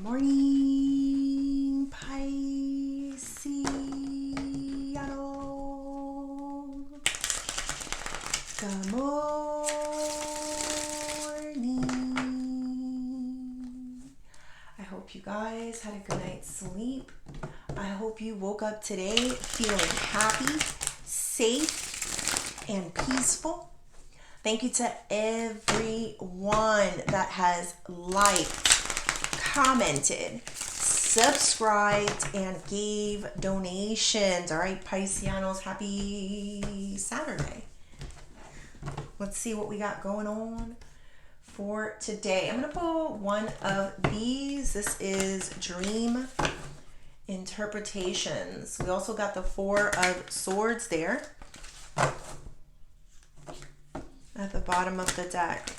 morning, Pisces. Good morning. I hope you guys had a good night's sleep. I hope you woke up today feeling happy, safe, and peaceful. Thank you to everyone that has liked, commented, subscribed, and gave donations. All right, Pisceanos, happy Saturday. Let's see what we got going on for today. I'm going to pull one of these. This is Dream Interpretations. We also got the Four of Swords there at the bottom of the deck.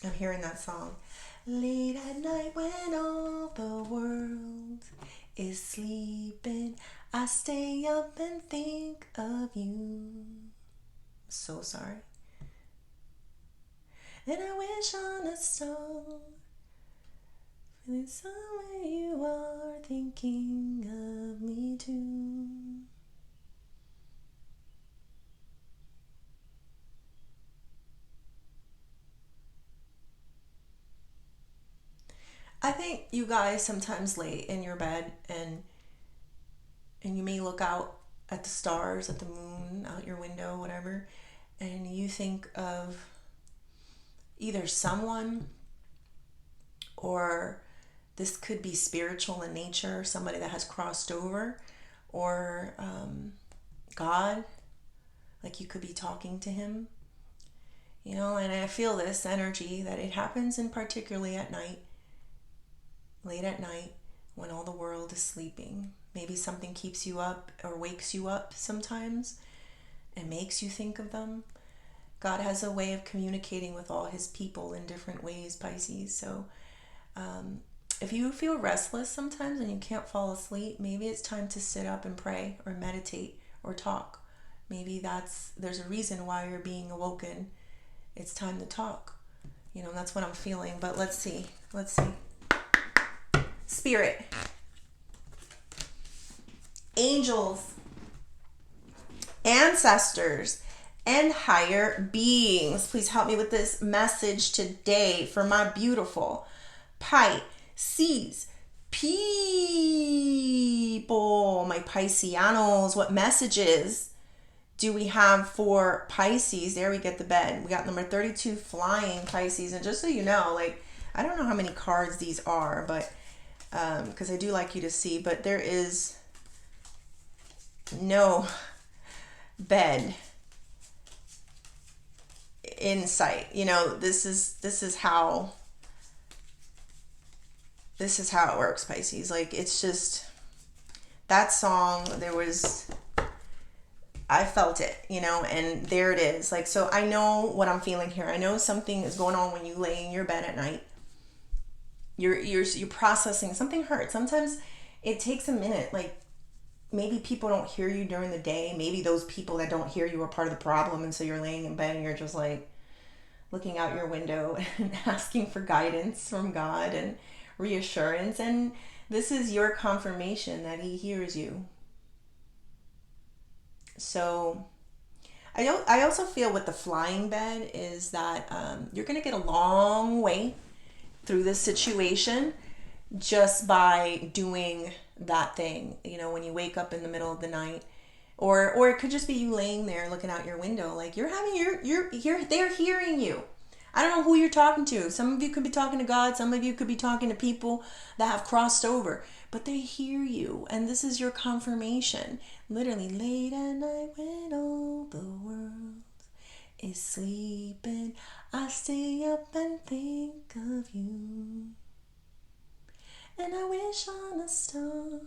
I'm hearing that song. Late at night when all the world is sleeping, I stay up and think of you. So sorry. And I wish on a star, feeling somewhere you are thinking of me too. I think you guys sometimes lay in your bed and you may look out at the stars, at the moon, out your window, whatever, and you think of either someone, or this could be spiritual in nature, somebody that has crossed over, or God, like you could be talking to him, you know. And I feel this energy that it happens in particularly at night, late at night when all the world is sleeping. Maybe something keeps you up or wakes you up sometimes and makes you think of them. God has a way of communicating with all his people in different ways, Pisces. So if you feel restless sometimes and you can't fall asleep, maybe it's time to sit up and pray or meditate or talk. Maybe there's a reason why you're being awoken. It's time to talk. You know, that's what I'm feeling. But let's see. Spirit, angels, ancestors, and higher beings, please help me with this message today for my beautiful Pisces people, my Pisceanos. What messages do we have for Pisces? There we get the bed. We got number 32 flying, Pisces. And just so you know, like, I don't know how many cards these are, but because I do like you to see, but there is no bed in sight. You know, this is how it works, Pisces. Like, it's just that song, I felt it, you know, and there it is. Like, so I know what I'm feeling here. I know something is going on when you lay in your bed at night. You're processing. Something hurts. Sometimes it takes a minute. Like, maybe people don't hear you during the day. Maybe those people that don't hear you are part of the problem, and so you're laying in bed and you're just like looking out your window and asking for guidance from God and reassurance. And this is your confirmation that he hears you. So I also feel with the flying bed is that you're going to get a long way through this situation just by doing that thing. You know, when you wake up in the middle of the night, or it could just be you laying there looking out your window, like they're hearing you. I don't know who you're talking to. Some of you could be talking to God, some of you could be talking to people that have crossed over, but they hear you, and this is your confirmation. Literally, late at night when all the world is sleeping, I stay up and think of you. And I wish on a star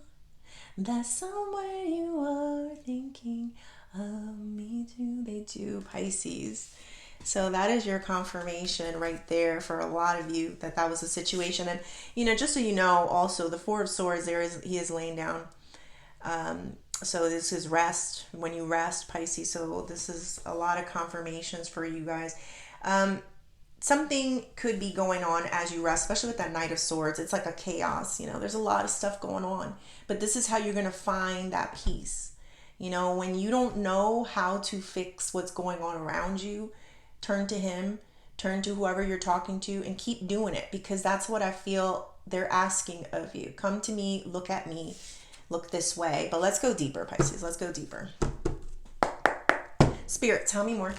that somewhere you are thinking of me too. They do, Pisces. So that is your confirmation right there for a lot of you that was the situation. And, you know, just so you know, also the Four of Swords, he is laying down. So this is rest, when you rest, Pisces. So this is a lot of confirmations for you guys. something could be going on as you rest, especially with that Knight of Swords. It's like a chaos, there's a lot of stuff going on. But this is how you're going to find that peace. When you don't know how to fix what's going on around you, turn to him, turn to whoever you're talking to, and keep doing it, because that's what I feel they're asking of you. Come to me, look at me, look this way. But let's go deeper, Pisces. Let's go deeper. Spirit, tell me more.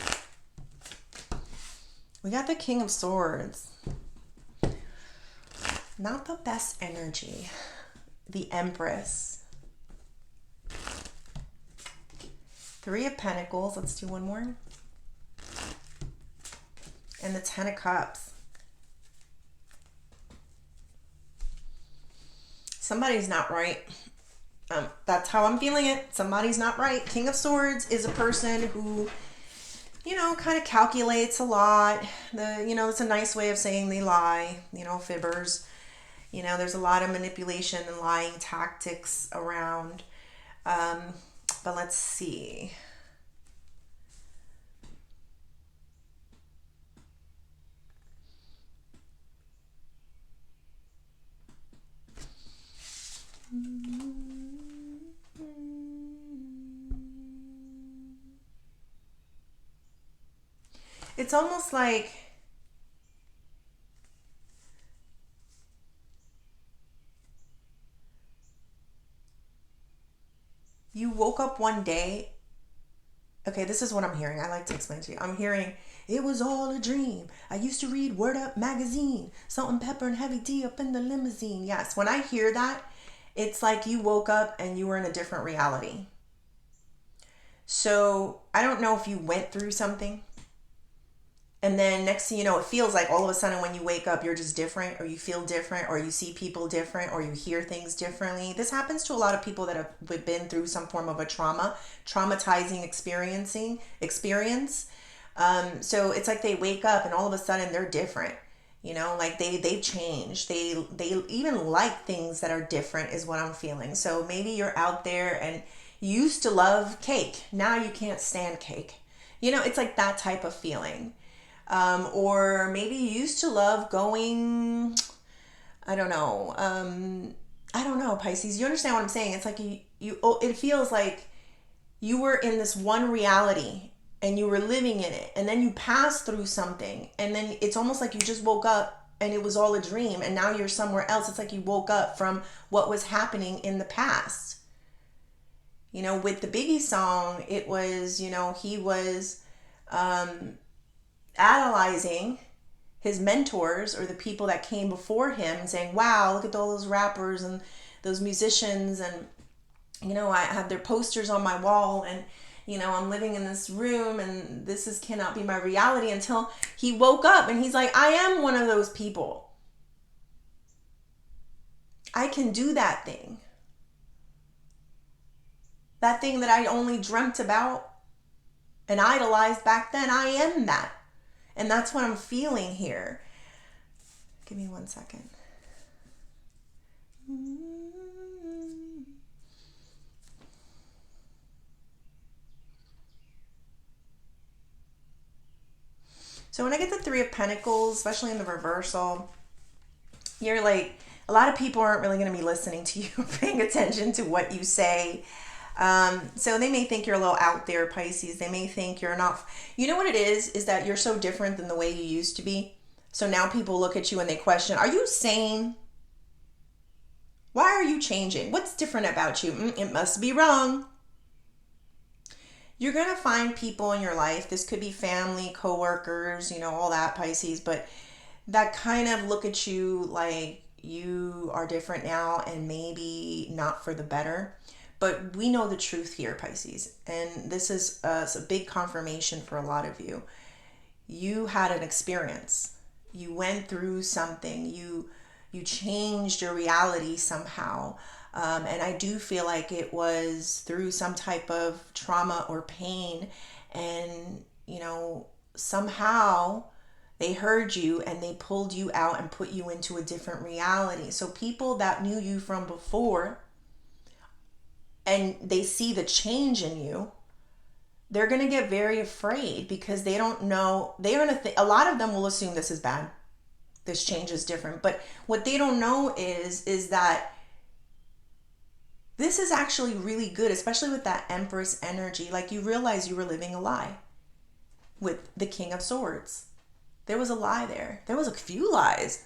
We got the King of Swords. Not the best energy. The Empress. Three of Pentacles. Let's do one more. And the Ten of Cups. Somebody's not right. That's how I'm feeling it. Somebody's not right. King of Swords is a person who, kind of calculates a lot. It's a nice way of saying they lie, fibbers. There's a lot of manipulation and lying tactics around. But let's see. It's almost like you woke up one day. Okay, this is what I'm hearing. I like to explain to you. I'm hearing, it was all a dream. I used to read Word Up magazine. Salt and pepper and heavy tea up in the limousine. Yes, when I hear that, it's like you woke up and you were in a different reality. So I don't know if you went through something, and then next thing you know, it feels like all of a sudden when you wake up, you're just different, or you feel different, or you see people different, or you hear things differently. This happens to a lot of people that have been through some form of a traumatizing experience. So it's like they wake up and all of a sudden they're different. Like they've changed. They even like things that are different is what I'm feeling. So maybe you're out there and you used to love cake. Now you can't stand cake. It's like that type of feeling. Or maybe you used to love going, I don't know, Pisces. You understand what I'm saying? It's like it feels like you were in this one reality and you were living in it, and then you passed through something, and then it's almost like you just woke up and it was all a dream, and now you're somewhere else. It's like you woke up from what was happening in the past. With the Biggie song, it was, he was analyzing his mentors or the people that came before him and saying, wow, look at all those rappers and those musicians, and I have their posters on my wall, and I'm living in this room, and cannot be my reality, until he woke up and he's like, I am one of those people. I can do that thing. That thing that I only dreamt about and idolized back then. I am that. And that's what I'm feeling here. Give me 1 second. So when I get the Three of Pentacles, especially in the reversal, you're like, a lot of people aren't really going to be listening to you, paying attention to what you say. So they may think you're a little out there, Pisces. They may think you're not. You know what it is that you're so different than the way you used to be. So now people look at you and they question, are you sane? Why are you changing? What's different about you? It must be wrong. You're going to find people in your life. This could be family, coworkers, all that, Pisces, but that kind of look at you like you are different now and maybe not for the better. But we know the truth here, Pisces, and this is a big confirmation for a lot of you. You had an experience. You went through something. You changed your reality somehow. And I do feel like it was through some type of trauma or pain. And, somehow they heard you and they pulled you out and put you into a different reality. So people that knew you from before, and they see the change in you, they're going to get very afraid because they don't know. They're going to a lot of them will assume this is bad. This change is different. But what they don't know is that this is actually really good, especially with that Empress energy. Like, you realize you were living a lie with the King of Swords. There was a lie there. There was a few lies.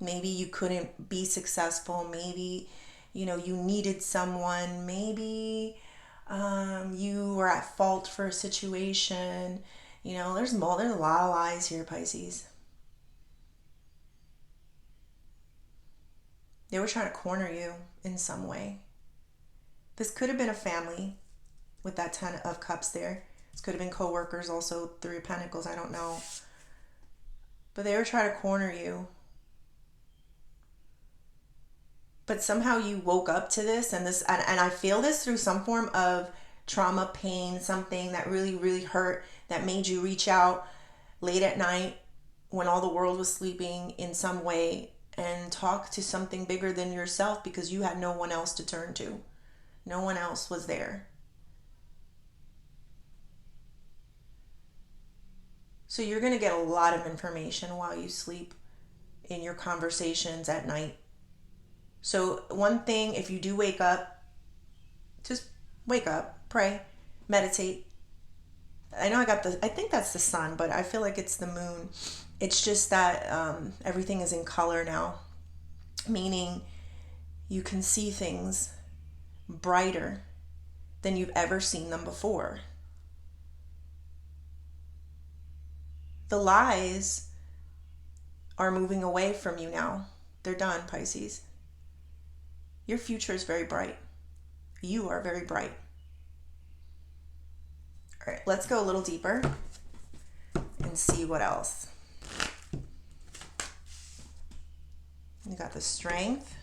Maybe you couldn't be successful. Maybe, you needed someone. Maybe you were at fault for a situation. There's a lot of lies here, Pisces. They were trying to corner you in some way. This could have been a family with that 10 of Cups there. This could have been co-workers also, 3 of Pentacles, I don't know. But they were trying to corner you. But somehow you woke up to this, and I feel this through some form of trauma, pain, something that really, really hurt, that made you reach out late at night when all the world was sleeping in some way and talk to something bigger than yourself, because you had no one else to turn to. No one else was there. So you're going to get a lot of information while you sleep in your conversations at night. So one thing, if you do wake up, just wake up, pray, meditate. I know I think that's the sun, but I feel like it's the moon. It's just that everything is in color now, meaning you can see things brighter than you've ever seen them before. The lies are moving away from you now. They're done, Pisces. Your future is very bright. You are very bright. All right, let's go a little deeper and see what else. You got the Strength.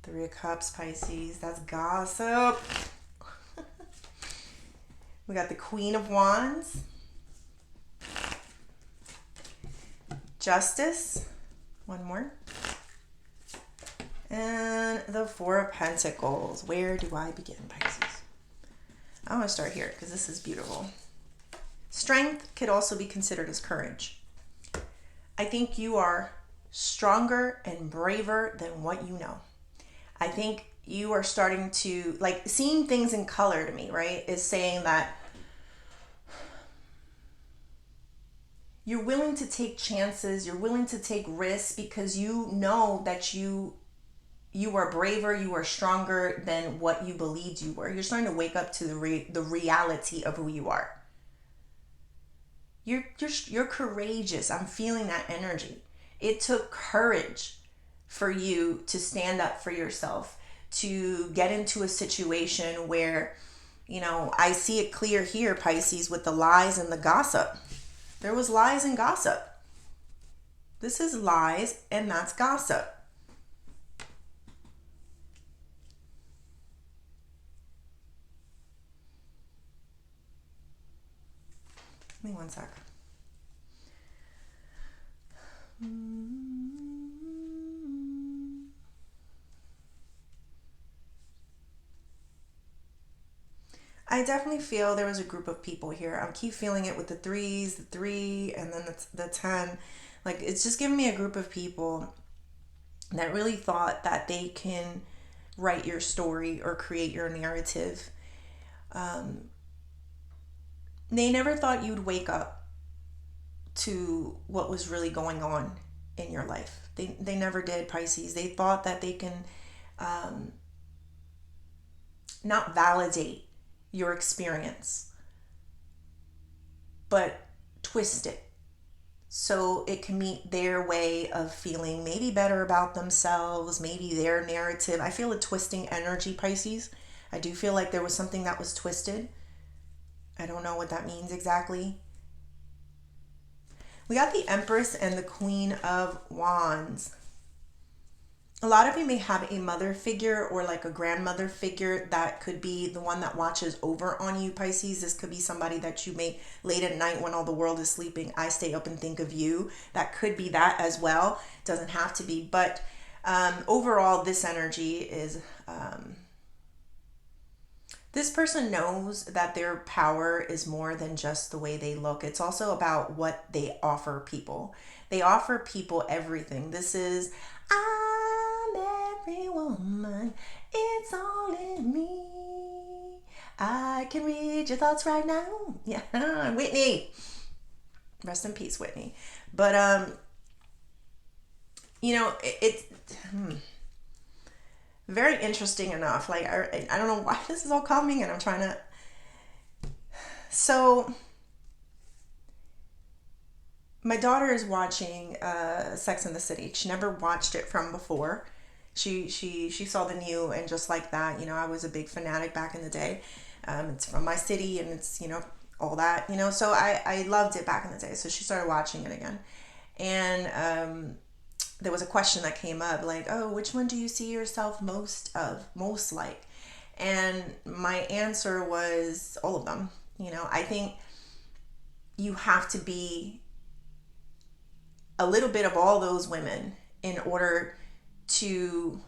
3 of Cups, Pisces. That's gossip. We got the Queen of Wands. Justice. One more. And the 4 of Pentacles. Where do I begin, Pisces? I want to start here because this is beautiful. Strength could also be considered as courage. I think you are stronger and braver than what you know. I think you are starting to, like, seeing things in color to me, right, is saying that you're willing to take chances, you're willing to take risks because you know that you are braver, you are stronger than what you believed you were. You're starting to wake up to the reality of who you are. You're courageous. I'm feeling that energy. It took courage for you to stand up for yourself, to get into a situation where, I see it clear here, Pisces, with the lies and the gossip. There was lies and gossip. This is lies and that's gossip. Give me one sec. I definitely feel there was a group of people here. I keep feeling it with the 3s, the 3, and then the 10. Like, it's just giving me a group of people that really thought that they can write your story or create your narrative. They never thought you'd wake up to what was really going on in your life. They never did, Pisces. They thought that they can not validate your experience, but twist it so it can meet their way of feeling maybe better about themselves, maybe their narrative. I feel a twisting energy, Pisces. I do feel like there was something that was twisted. I don't know what that means exactly. We got the Empress and the Queen of Wands. A lot of you may have a mother figure or like a grandmother figure that could be the one that watches over on you, Pisces. This could be somebody that you may, late at night when all the world is sleeping, I stay up and think of you. That could be that as well. Doesn't have to be. But overall, this energy is This person knows that their power is more than just the way they look. It's also about what they offer people. They offer people everything. This is, I'm every woman, it's all in me. I can read your thoughts right now. Yeah, Whitney. Rest in peace, Whitney. But it's very interesting enough. Like I don't know why this is all coming, and I'm trying to. So my daughter is watching Sex and the City. She never watched it from before. She saw the new, and just like that, I was a big fanatic back in the day. It's from my city, and it's all that, So I loved it back in the day. So she started watching it again, and there was a question that came up like, oh, which one do you see yourself most like? And my answer was all of them. I think you have to be a little bit of all those women in order to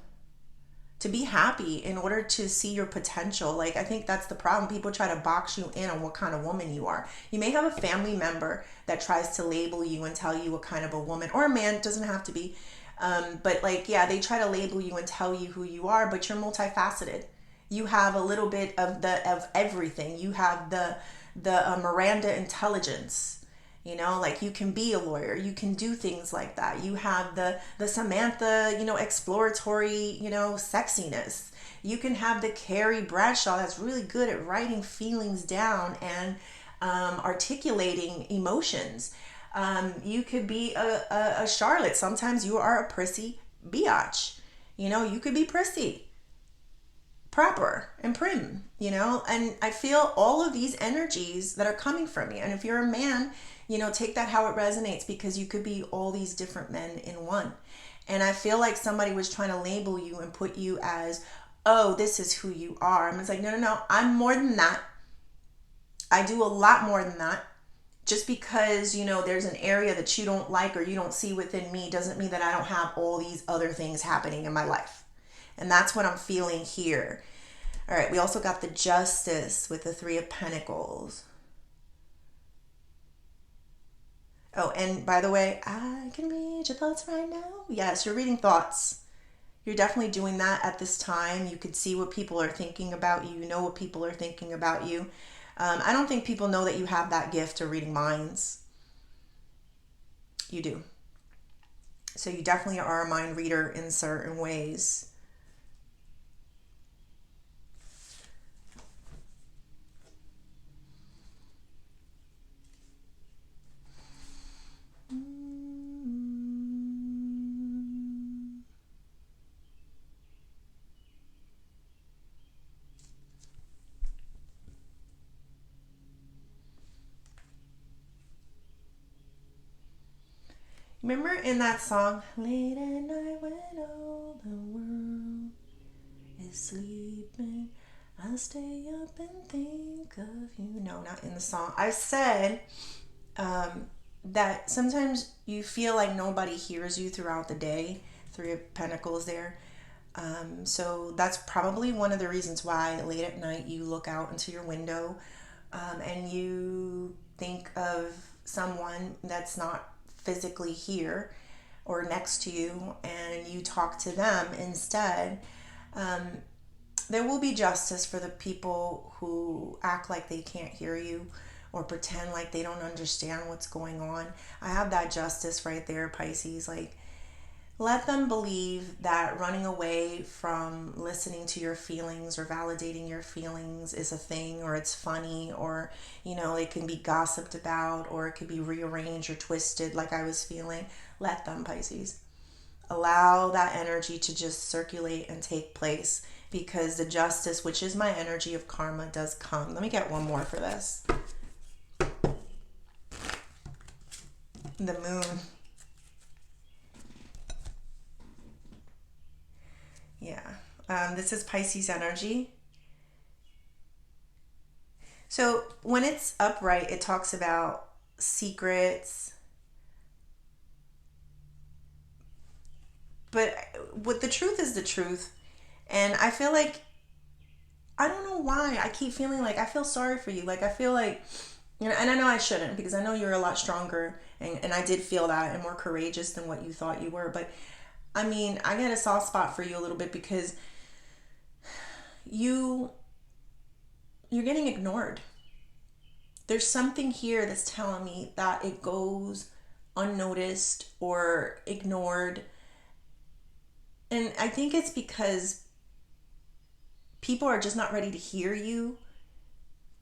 be happy, in order to see your potential. Like, I think that's the problem. People try to box you in on what kind of woman you are. You may have a family member that tries to label you and tell you what kind of a woman, or a man, it doesn't have to be. But like, yeah, they try to label you and tell you who you are, but you're multifaceted. You have a little bit of everything. You have the Miranda intelligence. Like, you can be a lawyer, you can do things like that. You have the Samantha, exploratory, sexiness. You can have the Carrie Bradshaw that's really good at writing feelings down and articulating emotions. You could be a Charlotte. Sometimes you are a prissy biatch. You could be prissy, proper, and prim, and I feel all of these energies that are coming from you. And if you're a man, take that how it resonates, because you could be all these different men in one. And I feel like somebody was trying to label you and put you as, oh, this is who you are. And it's like, no, I'm more than that. I do a lot more than that. Just because, there's an area that you don't like or you don't see within me doesn't mean that I don't have all these other things happening in my life. And that's what I'm feeling here. All right, we also got the Justice with the Three of Pentacles. Oh, and by the way, I can read your thoughts right now. Yes, you're reading thoughts. You're definitely doing that at this time. You could see what people are thinking about you. You know what people are thinking about you. I don't think people know that you have that gift of reading minds. You do. So you definitely are a mind reader in certain ways. Remember in that song, late at night when all the world is sleeping, I'll stay up and think of you. No, not in the song. I said that sometimes you feel like nobody hears you throughout the day. Three of Pentacles there. So that's probably one of the reasons why late at night you look out into your window and you think of someone that's not physically here or next to you, and you talk to them instead. There will be justice for the people who act like they can't hear you or pretend like they don't understand what's going on. I have that justice right there, Pisces. Like, let them believe that running away from listening to your feelings or validating your feelings is a thing, or it's funny, or, it can be gossiped about, or it could be rearranged or twisted like I was feeling. Let them, Pisces. Allow that energy to just circulate and take place, because the Justice, which is my energy of karma, does come. Let me get one more for this. The Moon. Yeah. This is Pisces energy. So when it's upright, it talks about secrets. But what the truth is the truth. And I feel like I don't know why. I keep feeling like I feel sorry for you. Like I feel like, and I know I shouldn't, because I know you're a lot stronger, and I did feel that, and more courageous than what you thought you were. But I mean, I get a soft spot for you a little bit, because you're getting ignored. There's something here that's telling me that it goes unnoticed or ignored. And I think it's because people are just not ready to hear you,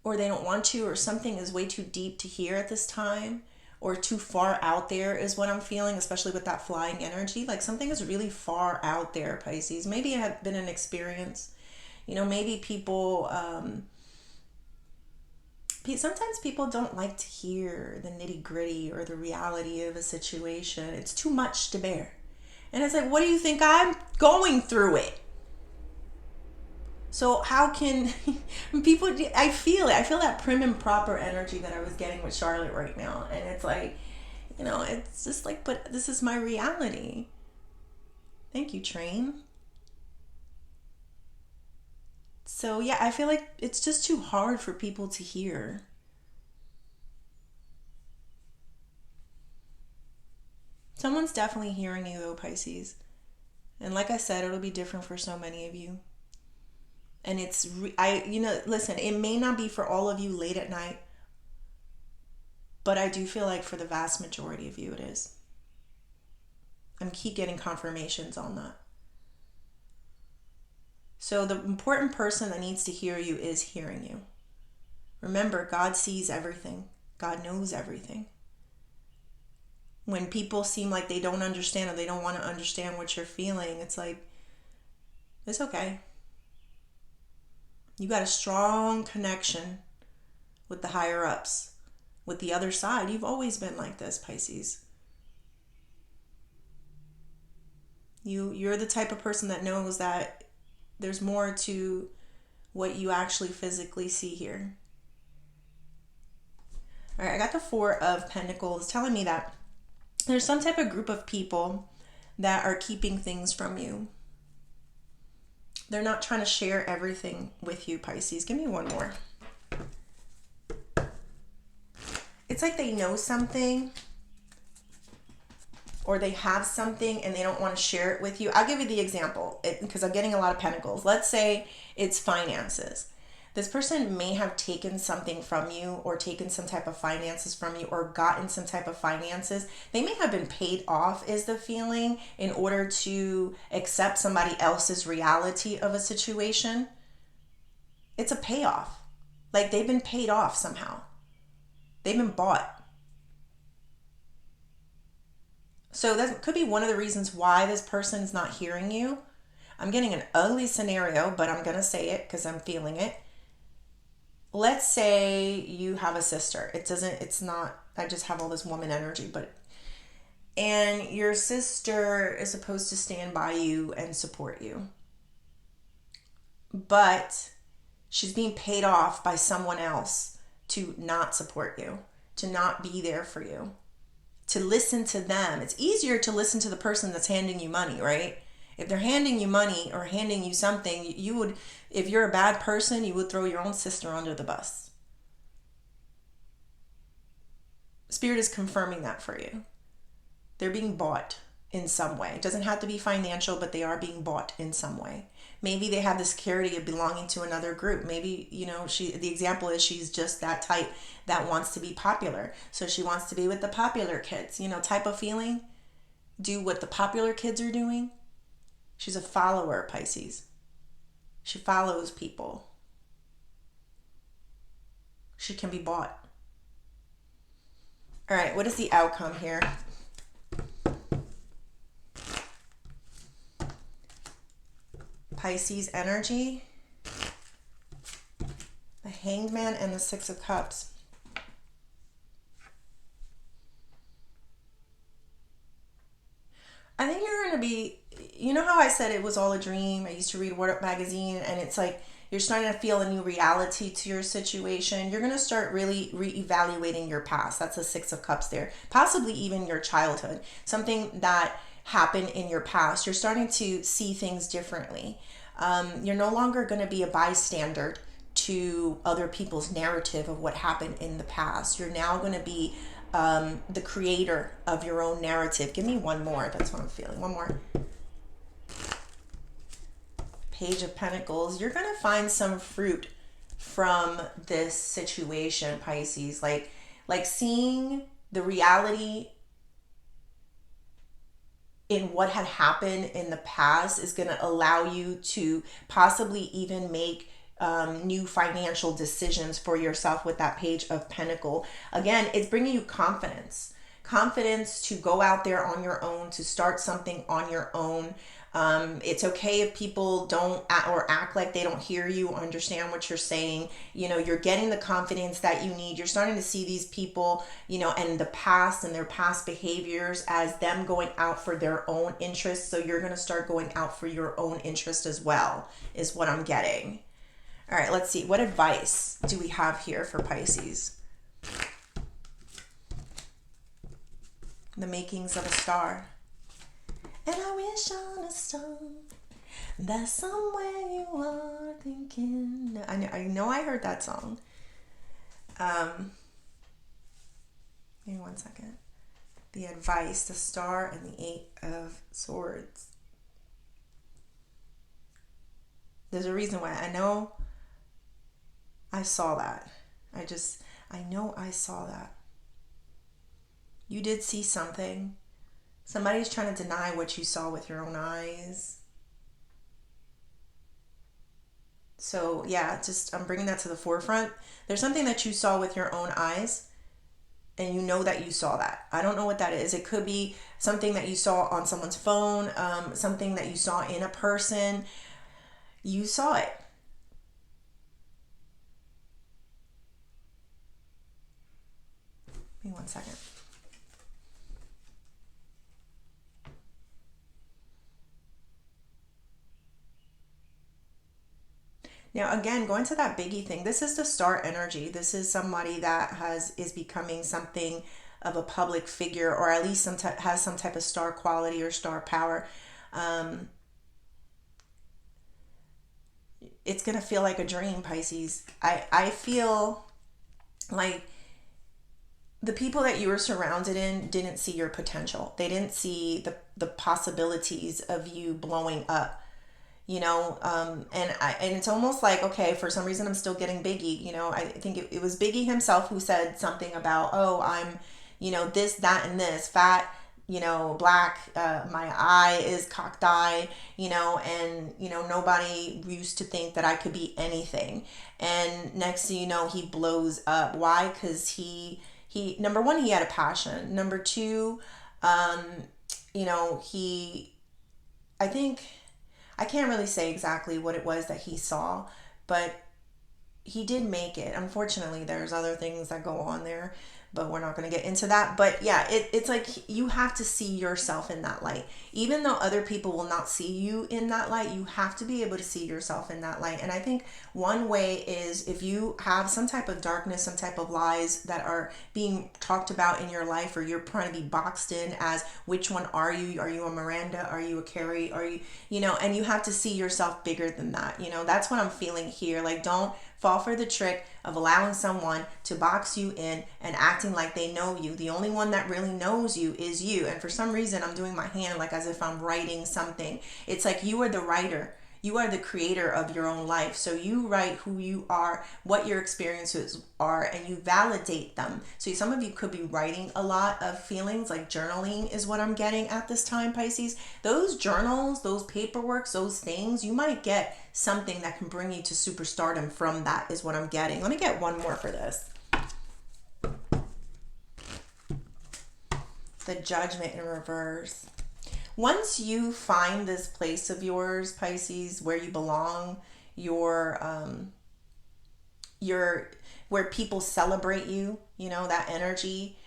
or they don't want to, or something is way too deep to hear at this time, or too far out there is what I'm feeling, especially with that flying energy. Like something is really far out there, Pisces. Maybe it had been an experience. Maybe people, sometimes people don't like to hear the nitty gritty or the reality of a situation. It's too much to bear. And it's like, what do you think? I'm going through it. So how can people, I feel it. I feel that prim and proper energy that I was getting with Charlotte right now. And it's like, it's just like, but this is my reality. Thank you, train. So yeah, I feel like it's just too hard for people to hear. Someone's definitely hearing you though, Pisces. And like I said, it'll be different for so many of you. And listen, it may not be for all of you late at night, but I do feel like for the vast majority of you it is. I'm keep getting confirmations on that. So the important person that needs to hear you is hearing you. Remember, God sees everything. God knows everything. When people seem like they don't understand, or they don't want to understand what you're feeling, it's like, it's okay. You got a strong connection with the higher ups, with the other side. You've always been like this, Pisces. You're the type of person that knows that there's more to what you actually physically see here. All right, I got the Four of Pentacles telling me that there's some type of group of people that are keeping things from you. They're not trying to share everything with you, Pisces. Give me one more. It's like they know something, or they have something and they don't want to share it with you. I'll give you the example because I'm getting a lot of pentacles. Let's say it's finances. This person may have taken something from you, or taken some type of finances from you, or gotten some type of finances. They may have been paid off, is the feeling, in order to accept somebody else's reality of a situation. It's a payoff. Like they've been paid off somehow. They've been bought. So that could be one of the reasons why this person is not hearing you. I'm getting an ugly scenario, but I'm going to say it because I'm feeling it. Let's say you have a sister. I just have all this woman energy, and your sister is supposed to stand by you and support you. But she's being paid off by someone else to not support you, to not be there for you, to listen to them. It's easier to listen to the person that's handing you money, right? If they're handing you money or handing you something, you would, if you're a bad person, you would throw your own sister under the bus. Spirit is confirming that for you. They're being bought in some way. It doesn't have to be financial, but they are being bought in some way. Maybe they have the security of belonging to another group. Maybe, the example is she's just that type that wants to be popular. So she wants to be with the popular kids, type of feeling. Do what the popular kids are doing. She's a follower, Pisces. She follows people. She can be bought. All right, what is the outcome here? Pisces energy, the Hanged Man, and the Six of Cups. I think you're going to be, how I said it was all a dream? I used to read Word Up magazine, and it's like you're starting to feel a new reality to your situation. You're going to start really reevaluating your past. That's the Six of Cups there. Possibly even your childhood. Something that happened in your past. You're starting to see things differently. You're no longer going to be a bystander to other people's narrative of what happened in the past. You're now going to be the creator of your own narrative. Give me one more. That's what I'm feeling. One more. Page of Pentacles. You're going to find some fruit from this situation, Pisces. Like seeing the reality in what had happened in the past is going to allow you to possibly even make new financial decisions for yourself with that Page of Pentacle. Again, it's bringing you confidence to go out there on your own, to start something on your own. It's okay if people don't act like they don't hear you or understand what you're saying. You're getting the confidence that you need. You're starting to see these people, and the past and their past behaviors as them going out for their own interests. So you're going to start going out for your own interest as well, is what I'm getting. All right, let's see. What advice do we have here for Pisces? The makings of a star. And I wish on a star that somewhere you are thinking. I know I heard that song. Give me 1 second. The advice, the star, and the 8 of Swords. There's a reason why. I know I saw that. I know I saw that. You did see something. Somebody's trying to deny what you saw with your own eyes. So yeah, I'm bringing that to the forefront. There's something that you saw with your own eyes, and you know that you saw that. I don't know what that is. It could be something that you saw on someone's phone, something that you saw in a person. You saw it. Give me 1 second. Now, again, going to that biggie thing, this is the star energy. This is somebody that is becoming something of a public figure, or at least has some type of star quality or star power. It's going to feel like a dream, Pisces. I feel like the people that you were surrounded in didn't see your potential. They didn't see the possibilities of you blowing up. And it's almost like, okay, for some reason I'm still getting Biggie. I think it was Biggie himself who said something about, oh, I'm, this, that, and this, fat, black, my eye is cocked eye, and, nobody used to think that I could be anything. And next thing you know, he blows up. Why? Because he, number one, he had a passion. Number two, I can't really say exactly what it was that he saw, but he did make it. Unfortunately, there's other things that go on there, but we're not going to get into that. But yeah, it's like you have to see yourself in that light. Even though other people will not see you in that light, you have to be able to see yourself in that light. And I think one way is if you have some type of darkness, some type of lies that are being talked about in your life, or you're trying to be boxed in as which one are you? Are you a Miranda? Are you a Carrie? Are you, and you have to see yourself bigger than that. That's what I'm feeling here. Like, don't fall for the trick of allowing someone to box you in and acting like they know you. The only one that really knows you is you. And for some reason, I'm doing my hand like as if I'm writing something. It's like you are the writer. You are the creator of your own life. So you write who you are, what your experiences are, and you validate them. So some of you could be writing a lot of feelings, like journaling is what I'm getting at this time, Pisces. Those journals, those paperworks, those things, you might get something that can bring you to superstardom from that, is what I'm getting. Let me get one more for this. The Judgment in reverse. Once you find this place of yours, Pisces, where you belong, where people celebrate you, that energy,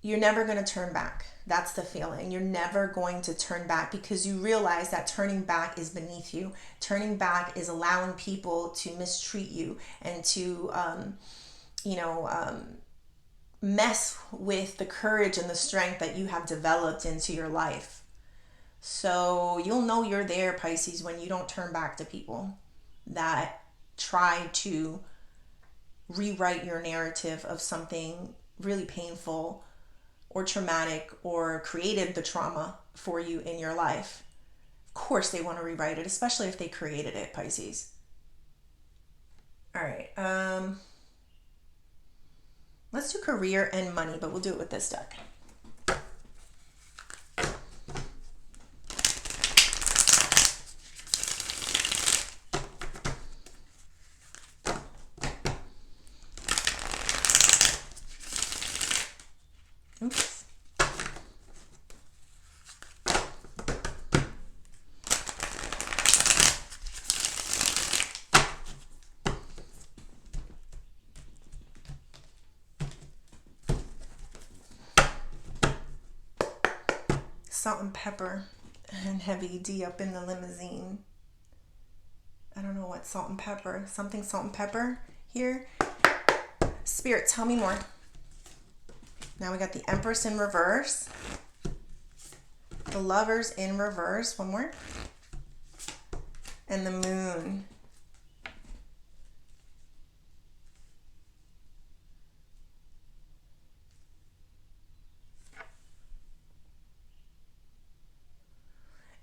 you're never going to turn back. That's the feeling. You're never going to turn back, because you realize that turning back is beneath you. Turning back is allowing people to mistreat you and to, mess with the courage and the strength that you have developed into your life. So you'll know you're there, Pisces, when you don't turn back to people that try to rewrite your narrative of something really painful or traumatic or created the trauma for you in your life. Of course they want to rewrite it, especially if they created it, Pisces. All right. Let's do career and money, but we'll do it with this deck. Oops. Salt and pepper and heavy D up in the limousine. I don't know what salt and pepper. Something salt and pepper here. Spirit, tell me more. Now we got the Empress in reverse. The Lovers in reverse. One more. And the Moon.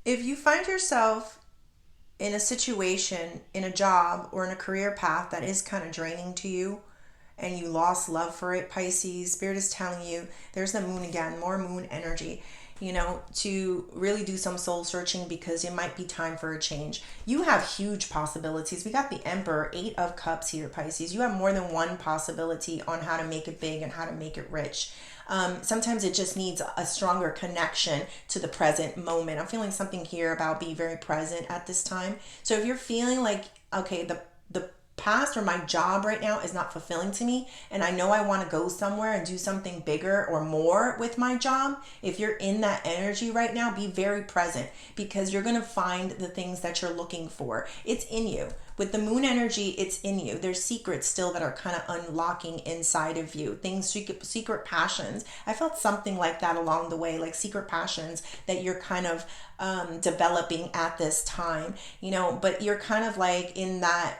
If you find yourself in a situation, in a job, or in a career path that is kind of draining to you, and you lost love for it, Pisces, Spirit is telling you, there's the Moon again, more Moon energy, to really do some soul searching, because it might be time for a change. You have huge possibilities. We got the Emperor, 8 of Cups here, Pisces. You have more than one possibility on how to make it big and how to make it rich. Sometimes it just needs a stronger connection to the present moment. I'm feeling something here about being very present at this time. So if you're feeling like, okay, the past or my job right now is not fulfilling to me, and I know I want to go somewhere and do something bigger or more with my job, if you're in that energy right now, be very present, because you're going to find the things that you're looking for. It's in you. With the Moon energy, it's in you. There's secrets still that are kind of unlocking inside of you. Things, secret passions. I felt something like that along the way, like secret passions that you're kind of developing at this time, but you're kind of like in that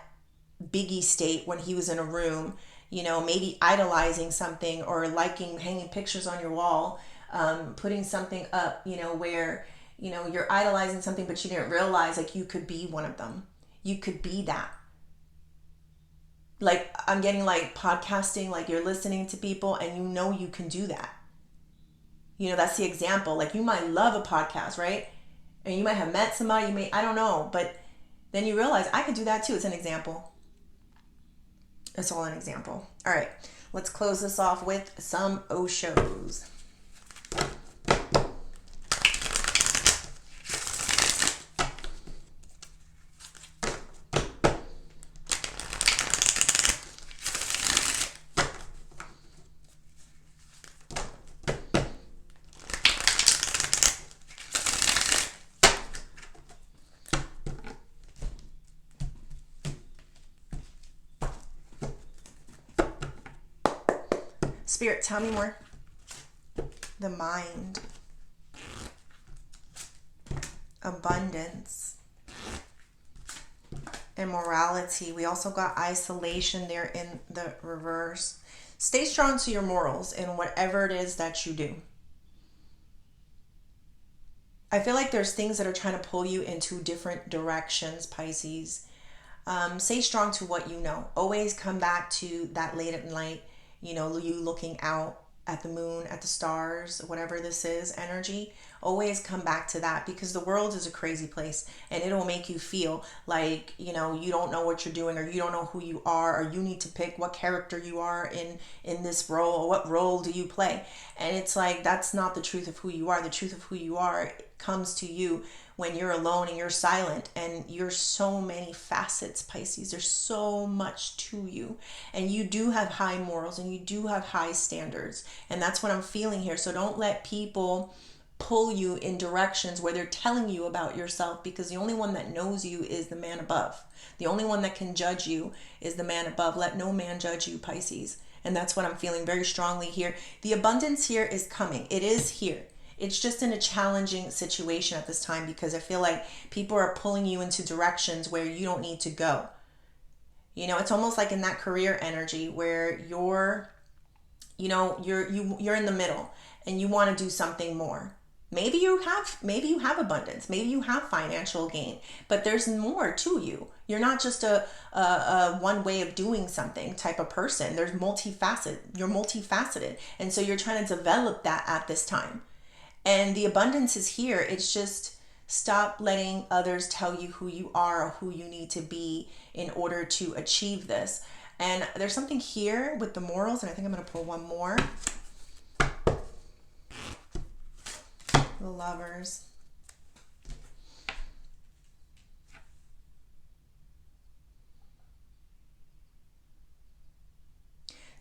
Biggie state when he was in a room, maybe idolizing something or liking hanging pictures on your wall, putting something up, where, you're idolizing something, but you didn't realize like you could be one of them. You could be that. Like I'm getting like podcasting, like you're listening to people and you can do that. That's the example. Like you might love a podcast, right? And you might have met somebody, I don't know, but then you realize I could do that too. It's an example. It's all an example. All right, let's close this off with some Oshos. Spirit, tell me more. The Mind. Abundance. Immorality. We also got isolation there in the reverse. Stay strong to your morals in whatever it is that you do. I feel like there's things that are trying to pull you into different directions, Pisces. Stay strong to what you know. Always come back to that late at night, you looking out at the moon, at the stars, whatever this is, energy. Always come back to that, because the world is a crazy place and it'll make you feel like, you don't know what you're doing, or you don't know who you are, or you need to pick what character you are in this role, or what role do you play. And it's like, that's not the truth of who you are. The truth of who you are comes to you when you're alone and you're silent, and you're so many facets, Pisces. There's so much to you, and you do have high morals and you do have high standards, and that's what I'm feeling here. So don't let people pull you in directions where they're telling you about yourself, because the only one that knows you is the man above. The only one that can judge you is the man above. Let no man judge you, Pisces. And that's what I'm feeling very strongly here. The abundance here is coming. It is here. It's just in a challenging situation at this time because I feel like people are pulling you into directions where you don't need to go. You know, it's almost like in that career energy where you're in the middle and you want to do something more. Maybe you have abundance, maybe you have financial gain, but there's more to you. You're not just a one way of doing something type of person. You're multifaceted, and so you're trying to develop that at this time. And the abundance is here. It's just stop letting others tell you who you are or who you need to be in order to achieve this. And there's something here with the morals, and I think I'm going to pull one more. The Lovers.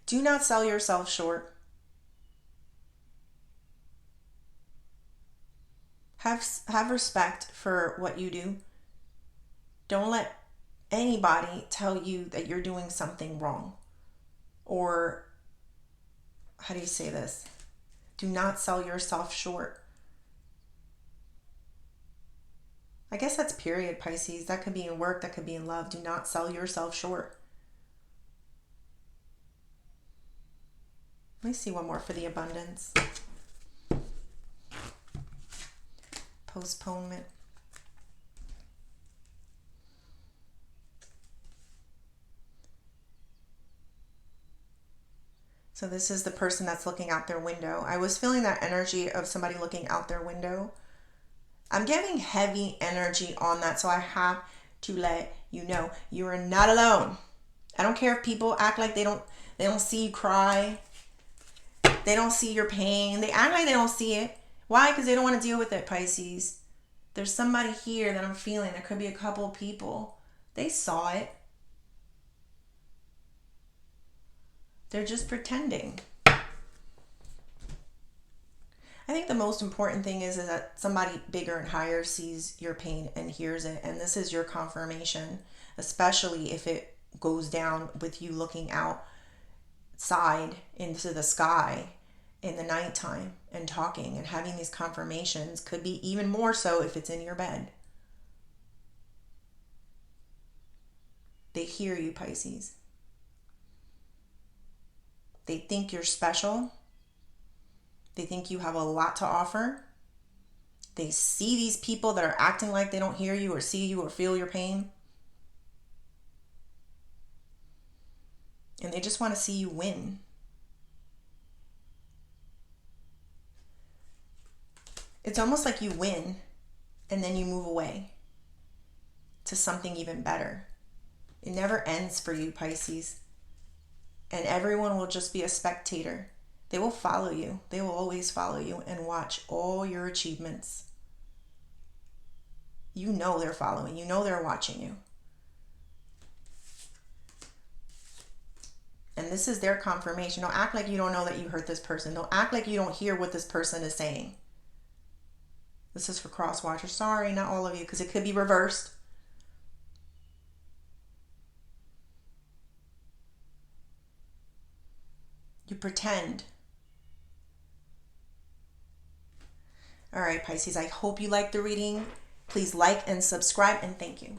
Do not sell yourself short. Have respect for what you do. Don't let anybody tell you that you're doing something wrong. Or, how do you say this? Do not sell yourself short. I guess that's period, Pisces. That could be in work, that could be in love. Do not sell yourself short. Let me see one more for the abundance. Postponement. So this is the person that's looking out their window. I was feeling that energy of somebody looking out their window. I'm getting heavy energy on that, so I have to let you know you are not alone. I don't care if people act like they don't see you cry. They don't see your pain. They act like they don't see it. Why? Because they don't want to deal with it, Pisces. There's somebody here that I'm feeling. There could be a couple of people. They saw it. They're just pretending. I think the most important thing is that somebody bigger and higher sees your pain and hears it. And this is your confirmation, especially if it goes down with you looking outside into the sky in the nighttime and talking and having these confirmations. Could be even more so if it's in your bed. They hear you, Pisces. They think you're special. They think you have a lot to offer. They see these people that are acting like they don't hear you or see you or feel your pain. And they just want to see you win. It's almost like you win and then you move away to something even better. It never ends for you, Pisces. And everyone will just be a spectator. They will follow you. They will always follow you and watch all your achievements. You know they're following. You know they're watching you. And this is their confirmation. Don't act like you don't know that you hurt this person. Don't act like you don't hear what this person is saying. This is for cross watchers. Sorry, not all of you, because it could be reversed. You pretend. All right, Pisces, I hope you liked the reading. Please like and subscribe, and thank you.